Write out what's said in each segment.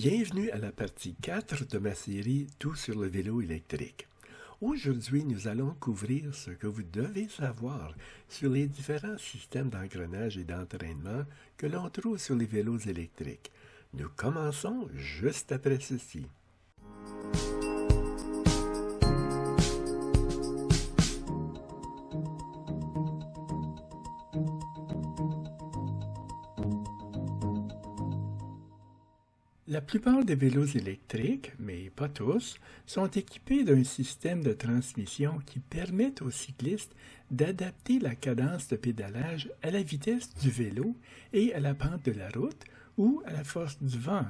Bienvenue à la partie 4 de ma série Tout sur le vélo électrique. Aujourd'hui, nous allons couvrir ce que vous devez savoir sur les différents systèmes d'engrenage et d'entraînement que l'on trouve sur les vélos électriques. Nous commençons juste après ceci. La plupart des vélos électriques, mais pas tous, sont équipés d'un système de transmission qui permet aux cyclistes d'adapter la cadence de pédalage à la vitesse du vélo et à la pente de la route ou à la force du vent.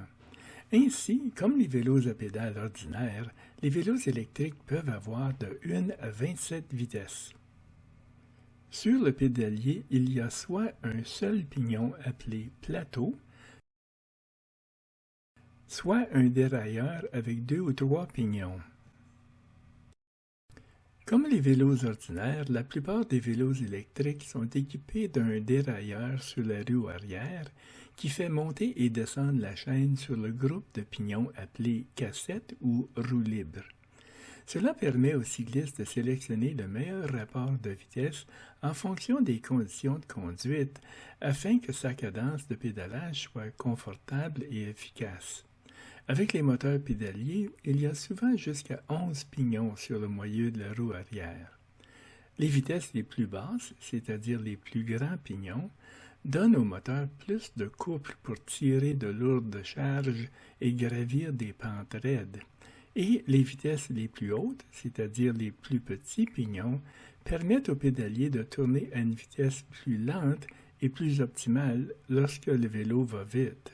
Ainsi, comme les vélos à pédales ordinaires, les vélos électriques peuvent avoir de 1 à 27 vitesses. Sur le pédalier, il y a soit un seul pignon appelé plateau, soit un dérailleur avec 2 ou 3 pignons. Comme les vélos ordinaires, la plupart des vélos électriques sont équipés d'un dérailleur sur la roue arrière qui fait monter et descendre la chaîne sur le groupe de pignons appelé cassette ou roue libre. Cela permet au cycliste de sélectionner le meilleur rapport de vitesse en fonction des conditions de conduite afin que sa cadence de pédalage soit confortable et efficace. Avec les moteurs pédaliers, il y a souvent jusqu'à 11 pignons sur le moyeu de la roue arrière. Les vitesses les plus basses, c'est-à-dire les plus grands pignons, donnent au moteur plus de couple pour tirer de lourdes charges et gravir des pentes raides. Et les vitesses les plus hautes, c'est-à-dire les plus petits pignons, permettent au pédalier de tourner à une vitesse plus lente et plus optimale lorsque le vélo va vite.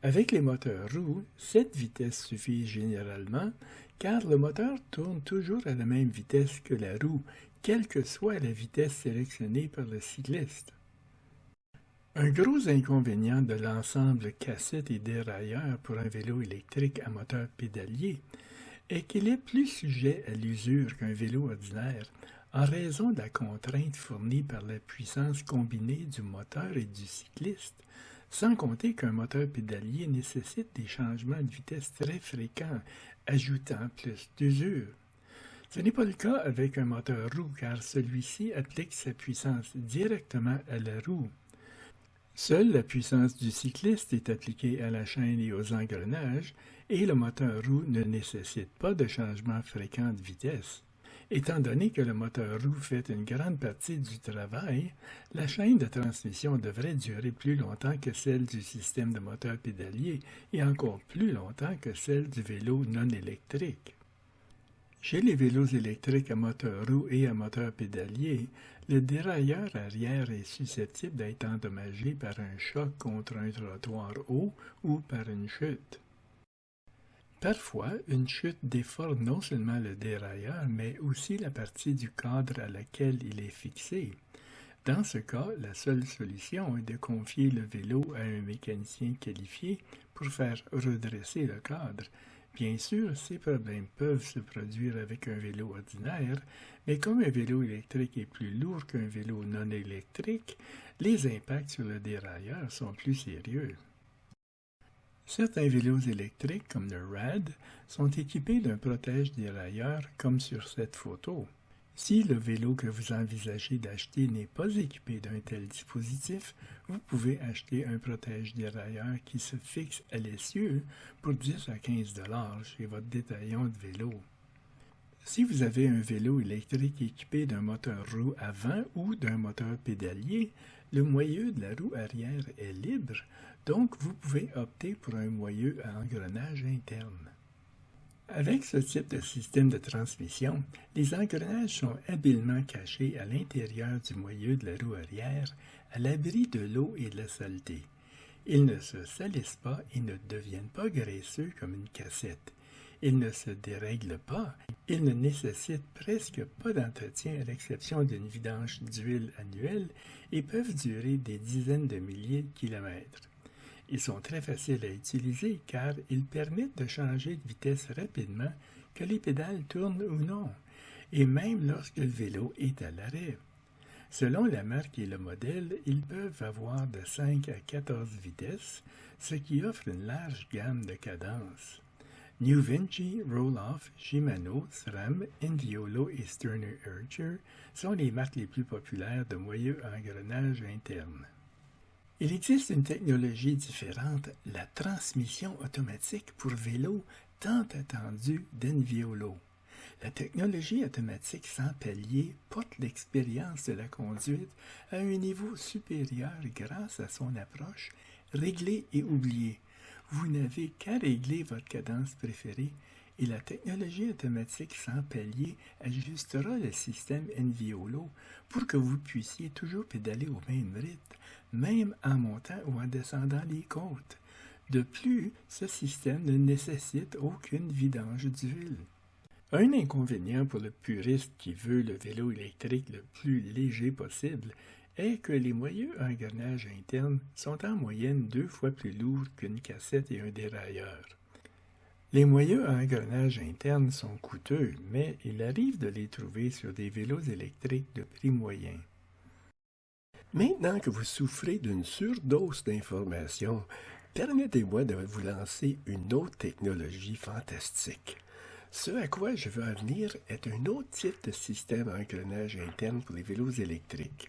Avec les moteurs roues, cette vitesse suffit généralement car le moteur tourne toujours à la même vitesse que la roue, quelle que soit la vitesse sélectionnée par le cycliste. Un gros inconvénient de l'ensemble cassette et dérailleur pour un vélo électrique à moteur pédalier est qu'il est plus sujet à l'usure qu'un vélo ordinaire en raison de la contrainte fournie par la puissance combinée du moteur et du cycliste, sans compter qu'un moteur pédalier nécessite des changements de vitesse très fréquents, ajoutant plus d'usure. Ce n'est pas le cas avec un moteur roue car celui-ci applique sa puissance directement à la roue. Seule la puissance du cycliste est appliquée à la chaîne et aux engrenages et le moteur roue ne nécessite pas de changement fréquent de vitesse. Étant donné que le moteur roue fait une grande partie du travail, la chaîne de transmission devrait durer plus longtemps que celle du système de moteur pédalier et encore plus longtemps que celle du vélo non électrique. Chez les vélos électriques à moteur roue et à moteur pédalier, le dérailleur arrière est susceptible d'être endommagé par un choc contre un trottoir haut ou par une chute. Parfois, une chute déforme non seulement le dérailleur, mais aussi la partie du cadre à laquelle il est fixé. Dans ce cas, la seule solution est de confier le vélo à un mécanicien qualifié pour faire redresser le cadre. Bien sûr, ces problèmes peuvent se produire avec un vélo ordinaire, mais comme un vélo électrique est plus lourd qu'un vélo non électrique, les impacts sur le dérailleur sont plus sérieux. Certains vélos électriques, comme le RAD, sont équipés d'un protège-dérailleur comme sur cette photo. Si le vélo que vous envisagez d'acheter n'est pas équipé d'un tel dispositif, vous pouvez acheter un protège-dérailleur qui se fixe à l'essieu pour 10 à 15 $ chez votre détaillant de vélo. Si vous avez un vélo électrique équipé d'un moteur roue avant ou d'un moteur pédalier, le moyeu de la roue arrière est libre, donc vous pouvez opter pour un moyeu à engrenage interne. Avec ce type de système de transmission, les engrenages sont habilement cachés à l'intérieur du moyeu de la roue arrière, à l'abri de l'eau et de la saleté. Ils ne se salissent pas et ne deviennent pas graisseux comme une cassette. Ils ne se dérèglent pas, ils ne nécessitent presque pas d'entretien à l'exception d'une vidange d'huile annuelle et peuvent durer des dizaines de milliers de kilomètres. Ils sont très faciles à utiliser car ils permettent de changer de vitesse rapidement, que les pédales tournent ou non, et même lorsque le vélo est à l'arrêt. Selon la marque et le modèle, ils peuvent avoir de 5 à 14 vitesses, ce qui offre une large gamme de cadences. New Vinci, Rohloff, Shimano, SRAM, Enviolo et Sterner Archer sont les marques les plus populaires de moyeux à engrenage interne. Il existe une technologie différente, la transmission automatique pour vélo tant attendue d'Enviolo. La technologie automatique sans palier porte l'expérience de la conduite à un niveau supérieur grâce à son approche régler et oublier. Vous n'avez qu'à régler votre cadence préférée et la technologie automatique sans palier ajustera le système Enviolo pour que vous puissiez toujours pédaler au même rythme, même en montant ou en descendant les côtes. De plus, ce système ne nécessite aucune vidange d'huile. Un inconvénient pour le puriste qui veut le vélo électrique le plus léger possible est que les moyeux à engrenage interne sont en moyenne 2 fois plus lourds qu'une cassette et un dérailleur. Les moyeux à engrenage interne sont coûteux, mais il arrive de les trouver sur des vélos électriques de prix moyen. Maintenant que vous souffrez d'une surdose d'informations, permettez-moi de vous lancer une autre technologie fantastique. Ce à quoi je veux en venir est un autre type de système à engrenage interne pour les vélos électriques.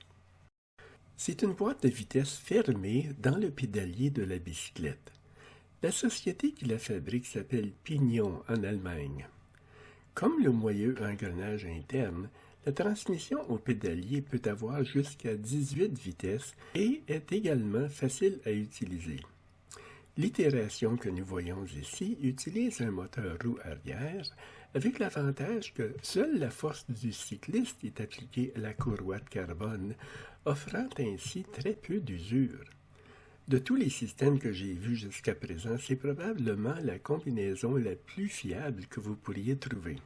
C'est une boîte de vitesse fermée dans le pédalier de la bicyclette. La société qui la fabrique s'appelle Pinion en Allemagne. Comme le moyeu à engrenage interne, la transmission au pédalier peut avoir jusqu'à 18 vitesses et est également facile à utiliser. L'itération que nous voyons ici utilise un moteur roue arrière avec l'avantage que seule la force du cycliste est appliquée à la courroie de carbone, offrant ainsi très peu d'usure. De tous les systèmes que j'ai vus jusqu'à présent, c'est probablement la combinaison la plus fiable que vous pourriez trouver.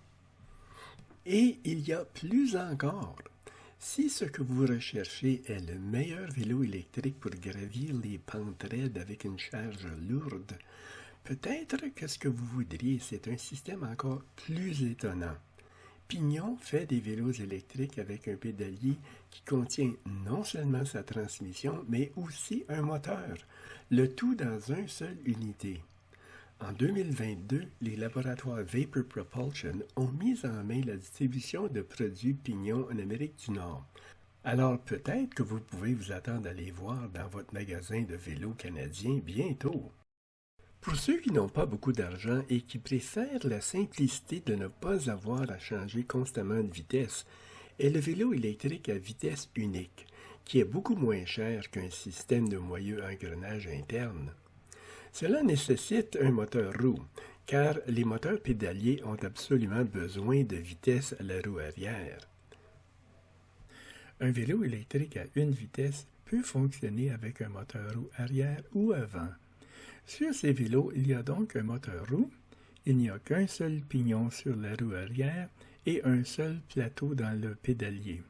Et il y a plus encore. Si ce que vous recherchez est le meilleur vélo électrique pour gravir les pentes raides avec une charge lourde, peut-être que ce que vous voudriez, c'est un système encore plus étonnant. Pinion fait des vélos électriques avec un pédalier qui contient non seulement sa transmission, mais aussi un moteur, le tout dans une seule unité. En 2022, les laboratoires Vapor Propulsion ont mis en main la distribution de produits Pinion en Amérique du Nord. Alors peut-être que vous pouvez vous attendre à les voir dans votre magasin de vélos canadien bientôt. Pour ceux qui n'ont pas beaucoup d'argent et qui préfèrent la simplicité de ne pas avoir à changer constamment de vitesse, est le vélo électrique à vitesse unique, qui est beaucoup moins cher qu'un système de moyeu à engrenage interne. Cela nécessite un moteur roue, car les moteurs pédaliers ont absolument besoin de vitesse à la roue arrière. Un vélo électrique à une vitesse peut fonctionner avec un moteur roue arrière ou avant. Sur ces vélos, il y a donc un moteur roue, il n'y a qu'un seul pignon sur la roue arrière et un seul plateau dans le pédalier.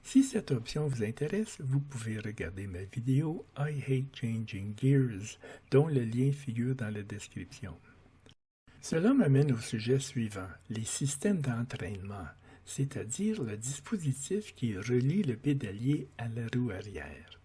Si cette option vous intéresse, vous pouvez regarder ma vidéo « I Hate Changing Gears » dont le lien figure dans la description. Cela m'amène au sujet suivant, les systèmes d'entraînement, c'est-à-dire le dispositif qui relie le pédalier à la roue arrière.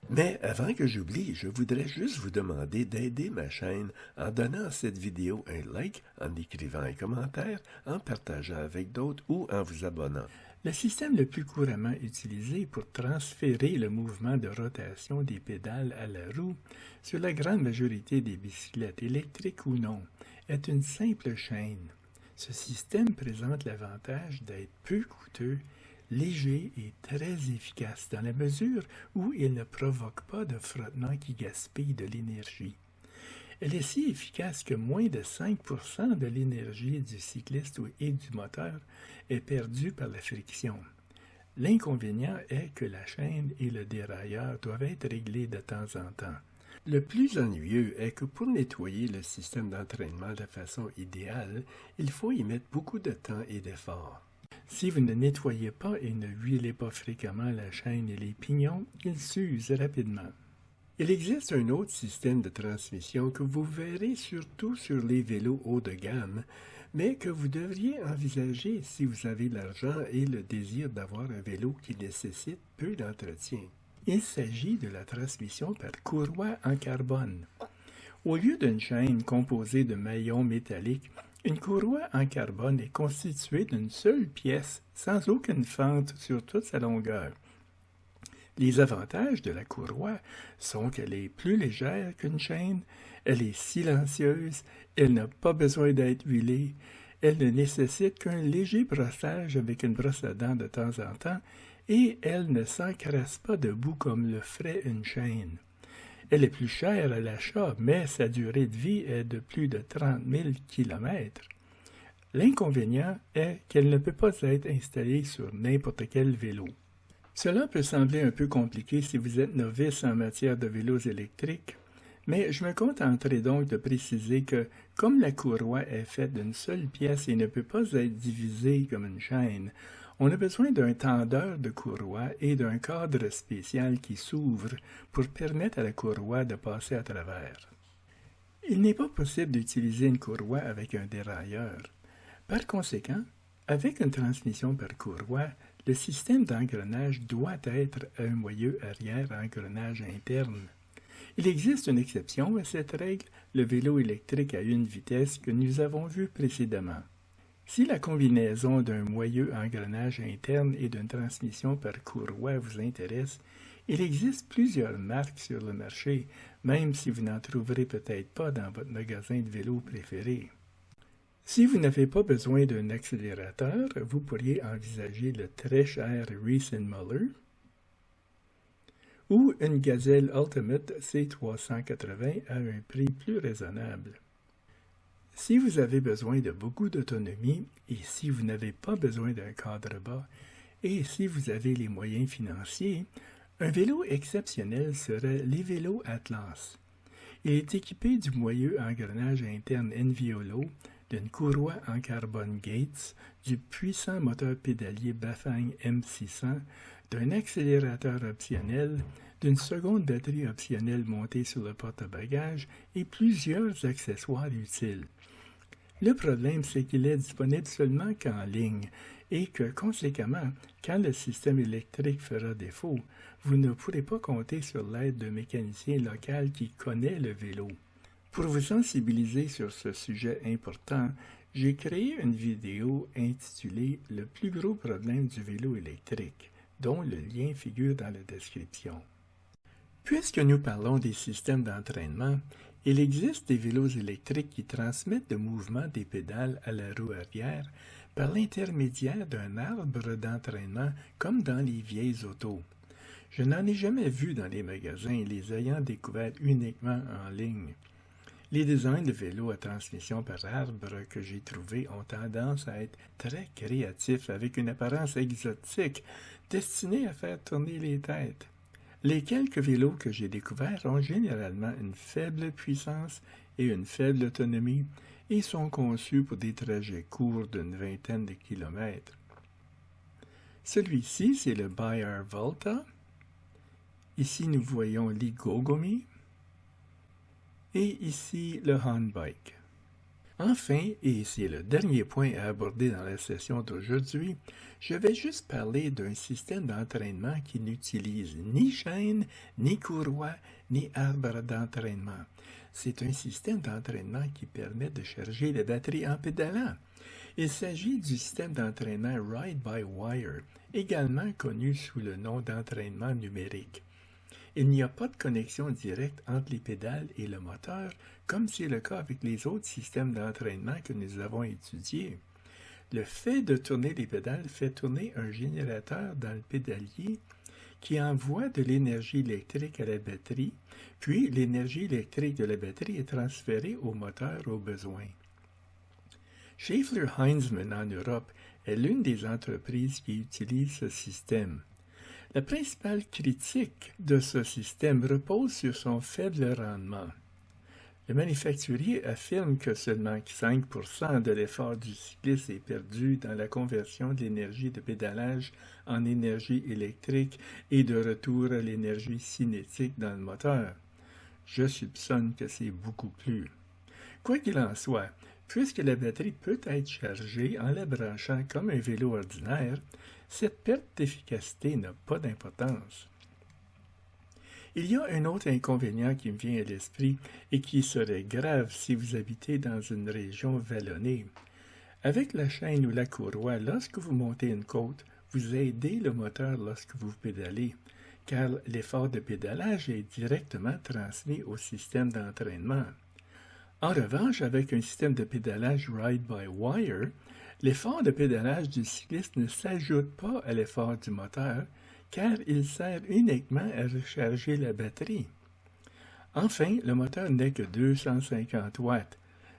Mais avant que j'oublie, je voudrais juste vous demander d'aider ma chaîne en donnant à cette vidéo un like, en écrivant un commentaire, en partageant avec d'autres ou en vous abonnant. Le système le plus couramment utilisé pour transférer le mouvement de rotation des pédales à la roue, sur la grande majorité des bicyclettes électriques ou non, est une simple chaîne. Ce système présente l'avantage d'être peu coûteux, léger et très efficace dans la mesure où il ne provoque pas de frottement qui gaspille de l'énergie. Elle est si efficace que moins de 5% de l'énergie du cycliste et du moteur est perdue par la friction. L'inconvénient est que la chaîne et le dérailleur doivent être réglés de temps en temps. Le plus ennuyeux est que pour nettoyer le système d'entraînement de façon idéale, il faut y mettre beaucoup de temps et d'efforts. Si vous ne nettoyez pas et ne huilez pas fréquemment la chaîne et les pignons, ils s'usent rapidement. Il existe un autre système de transmission que vous verrez surtout sur les vélos haut de gamme, mais que vous devriez envisager si vous avez l'argent et le désir d'avoir un vélo qui nécessite peu d'entretien. Il s'agit de la transmission par courroie en carbone. Au lieu d'une chaîne composée de maillons métalliques, une courroie en carbone est constituée d'une seule pièce sans aucune fente sur toute sa longueur. Les avantages de la courroie sont qu'elle est plus légère qu'une chaîne, elle est silencieuse, elle n'a pas besoin d'être huilée, elle ne nécessite qu'un léger brossage avec une brosse à dents de temps en temps et elle ne s'encrasse pas de boue comme le ferait une chaîne. Elle est plus chère à l'achat, mais sa durée de vie est de plus de 30 000 km. L'inconvénient est qu'elle ne peut pas être installée sur n'importe quel vélo. Cela peut sembler un peu compliqué si vous êtes novice en matière de vélos électriques, mais je me contenterai donc de préciser que, comme la courroie est faite d'une seule pièce et ne peut pas être divisée comme une chaîne, on a besoin d'un tendeur de courroie et d'un cadre spécial qui s'ouvre pour permettre à la courroie de passer à travers. Il n'est pas possible d'utiliser une courroie avec un dérailleur. Par conséquent, avec une transmission par courroie, le système d'engrenage doit être un moyeu arrière à engrenage interne. Il existe une exception à cette règle, le vélo électrique à une vitesse que nous avons vu précédemment. Si la combinaison d'un moyeu engrenage interne et d'une transmission par courroie vous intéresse, il existe plusieurs marques sur le marché, même si vous n'en trouverez peut-être pas dans votre magasin de vélo préféré. Si vous n'avez pas besoin d'un accélérateur, vous pourriez envisager le très cher Reese & Muller ou une Gazelle Ultimate C380 à un prix plus raisonnable. Si vous avez besoin de beaucoup d'autonomie et si vous n'avez pas besoin d'un cadre bas et si vous avez les moyens financiers, un vélo exceptionnel serait les vélos Atlas. Il est équipé du moyeu engrenage interne Enviolo, d'une courroie en carbone Gates, du puissant moteur pédalier Bafang M600, d'un accélérateur optionnel, d'une seconde batterie optionnelle montée sur le porte-bagages et plusieurs accessoires utiles. Le problème, c'est qu'il est disponible seulement qu'en ligne et que, conséquemment, quand le système électrique fera défaut, vous ne pourrez pas compter sur l'aide d'un mécanicien local qui connaît le vélo. Pour vous sensibiliser sur ce sujet important, j'ai créé une vidéo intitulée « Le plus gros problème du vélo électrique », dont le lien figure dans la description. Puisque nous parlons des systèmes d'entraînement, il existe des vélos électriques qui transmettent le mouvement des pédales à la roue arrière par l'intermédiaire d'un arbre d'entraînement comme dans les vieilles autos. Je n'en ai jamais vu dans les magasins, les ayant découverts uniquement en ligne. Les designs de vélos à transmission par arbre que j'ai trouvés ont tendance à être très créatifs avec une apparence exotique, destinée à faire tourner les têtes. Les quelques vélos que j'ai découverts ont généralement une faible puissance et une faible autonomie et sont conçus pour des trajets courts d'une vingtaine de kilomètres. Celui-ci, c'est le Bayer Volta. Ici, nous voyons l'Igogomi. Et ici, le Handbike. Enfin, et c'est le dernier point à aborder dans la session d'aujourd'hui, je vais juste parler d'un système d'entraînement qui n'utilise ni chaîne, ni courroie, ni arbre d'entraînement. C'est un système d'entraînement qui permet de charger la batterie en pédalant. Il s'agit du système d'entraînement Ride-by-Wire, également connu sous le nom d'entraînement numérique. Il n'y a pas de connexion directe entre les pédales et le moteur, comme c'est le cas avec les autres systèmes d'entraînement que nous avons étudiés. Le fait de tourner les pédales fait tourner un générateur dans le pédalier qui envoie de l'énergie électrique à la batterie, puis l'énergie électrique de la batterie est transférée au moteur au besoin. Schaeffler-Heinzmann en Europe est l'une des entreprises qui utilise ce système. La principale critique de ce système repose sur son faible rendement. Le manufacturier affirme que seulement 5% de l'effort du cycliste est perdu dans la conversion de l'énergie de pédalage en énergie électrique et de retour à l'énergie cinétique dans le moteur. Je soupçonne que c'est beaucoup plus. Quoi qu'il en soit, Puisque la batterie peut être chargée en la branchant comme un vélo ordinaire, cette perte d'efficacité n'a pas d'importance. Il y a un autre inconvénient qui me vient à l'esprit et qui serait grave si vous habitez dans une région vallonnée. Avec la chaîne ou la courroie, lorsque vous montez une côte, vous aidez le moteur lorsque vous pédalez, car l'effort de pédalage est directement transmis au système d'entraînement. En revanche, avec un système de pédalage ride-by-wire, l'effort de pédalage du cycliste ne s'ajoute pas à l'effort du moteur, car il sert uniquement à recharger la batterie. Enfin, le moteur n'est que 250 watts.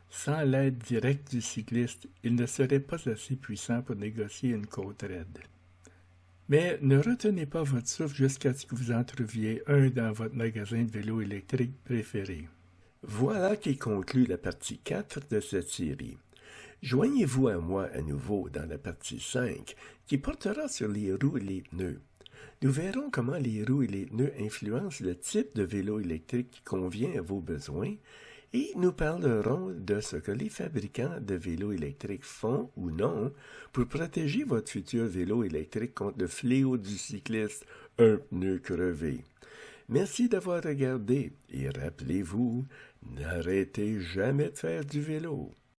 Sans l'aide directe du cycliste, il ne serait pas assez puissant pour négocier une côte raide. Mais ne retenez pas votre souffle jusqu'à ce que vous en trouviez un dans votre magasin de vélo électrique préféré. Voilà qui conclut la partie 4 de cette série. Joignez-vous à moi à nouveau dans la partie 5 qui portera sur les roues et les pneus. Nous verrons comment les roues et les pneus influencent le type de vélo électrique qui convient à vos besoins et nous parlerons de ce que les fabricants de vélos électriques font ou non pour protéger votre futur vélo électrique contre le fléau du cycliste, un pneu crevé. Merci d'avoir regardé et rappelez-vous, n'arrêtez jamais de faire du vélo.